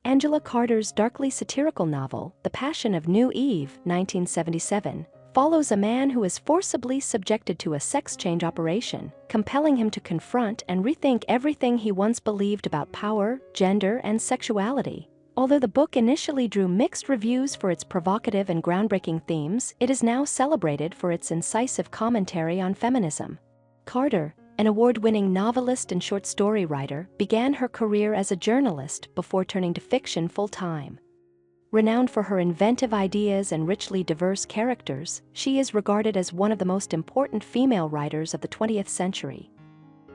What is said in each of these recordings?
Angela Carter's darkly satirical novel, The Passion of New Eve, 1977, follows a man who is forcibly subjected to a sex change operation, compelling him to confront and rethink everything he once believed about power, gender, and sexuality. Although the book initially drew mixed reviews for its provocative and groundbreaking themes, it is now celebrated for its incisive commentary on feminism. Carter, an award-winning novelist and short story writer, began her career as a journalist before turning to fiction full-time. Renowned for her inventive ideas and richly diverse characters, she is regarded as one of the most important female writers of the 20th century.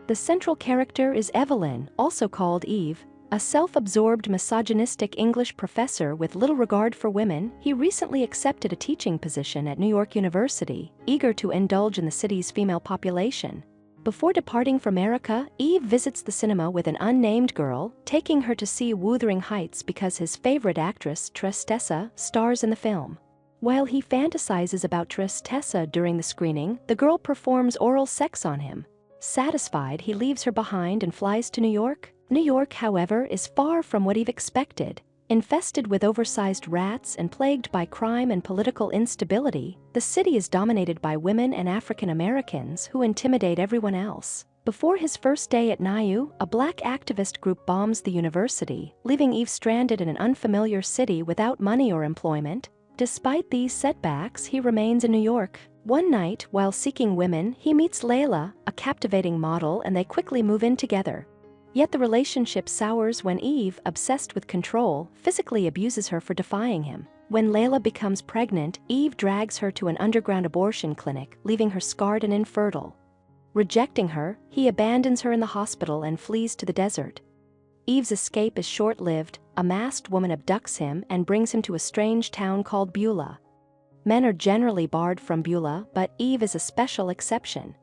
The central character is Evelyn, also called Eve, a self-absorbed misogynistic English professor with little regard for women. He recently accepted a teaching position at New York University, eager to indulge in the city's female population. Before departing for America, Eve visits the cinema with an unnamed girl, taking her to see Wuthering Heights because his favorite actress, Tristessa, stars in the film. While he fantasizes about Tristessa during the screening, the girl performs oral sex on him. Satisfied, he leaves her behind and flies to New York. New York, however, is far from what Eve expected. Infested with oversized rats and plagued by crime and political instability, the city is dominated by women and African Americans who intimidate everyone else. Before his first day at NYU, a black activist group bombs the university, leaving Eve stranded in an unfamiliar city without money or employment. Despite these setbacks, he remains in New York. One night, while seeking women, he meets Layla, a captivating model, and they quickly move in together. Yet the relationship sours when Eve, obsessed with control, physically abuses her for defying him. When Layla becomes pregnant, Eve drags her to an underground abortion clinic, leaving her scarred and infertile. Rejecting her, he abandons her in the hospital and flees to the desert. Eve's escape is short-lived. A masked woman abducts him and brings him to a strange town called Beulah. Men are generally barred from Beulah, but Eve is a special exception.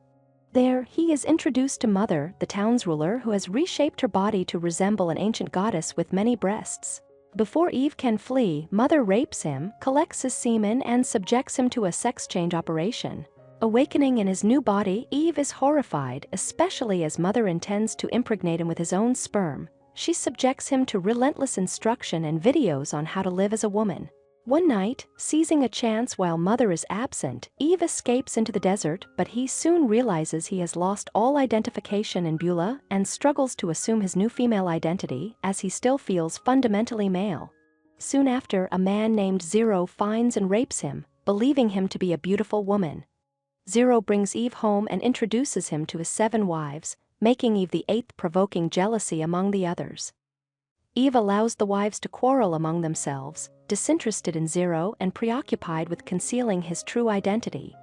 There, he is introduced to Mother, the town's ruler, who has reshaped her body to resemble an ancient goddess with many breasts. Before Eve can flee, Mother rapes him, collects his semen, and subjects him to a sex change operation. Awakening in his new body, Eve is horrified, especially as Mother intends to impregnate him with his own sperm. She subjects him to relentless instruction and videos on how to live as a woman. One night, seizing a chance while Mother is absent, Eve escapes into the desert, but he soon realizes he has lost all identification in Beulah and struggles to assume his new female identity, as he still feels fundamentally male. Soon after, a man named Zero finds and rapes him, believing him to be a beautiful woman. Zero brings Eve home and introduces him to his 7 wives, making Eve the 8th, provoking jealousy among the others. Eve allows the wives to quarrel among themselves, disinterested in Zero and preoccupied with concealing his true identity.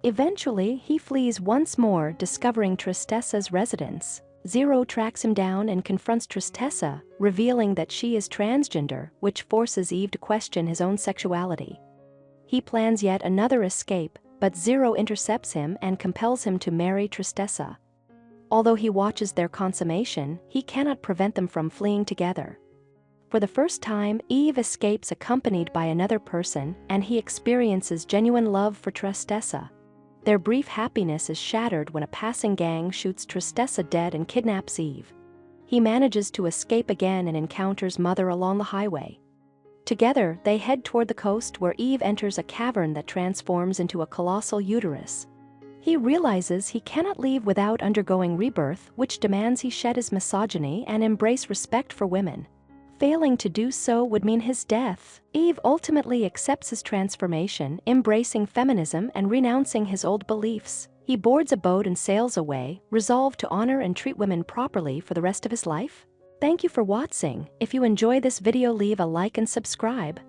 Eventually, he flees once more, discovering Tristessa's residence. Zero tracks him down and confronts Tristessa, revealing that she is transgender, which forces Eve to question his own sexuality. He plans yet another escape, but Zero intercepts him and compels him to marry Tristessa. Although he watches their consummation, he cannot prevent them from fleeing together. For the first time, Eve escapes accompanied by another person, and he experiences genuine love for Tristessa. Their brief happiness is shattered when a passing gang shoots Tristessa dead and kidnaps Eve. He manages to escape again and encounters Mother along the highway. Together, they head toward the coast where Eve enters a cavern that transforms into a colossal uterus. He realizes he cannot leave without undergoing rebirth, which demands he shed his misogyny and embrace respect for women. Failing to do so would mean his death. Eve ultimately accepts his transformation, embracing feminism and renouncing his old beliefs. He boards a boat and sails away, resolved to honor and treat women properly for the rest of his life. Thank you for watching. If you enjoy this video, leave a like and subscribe.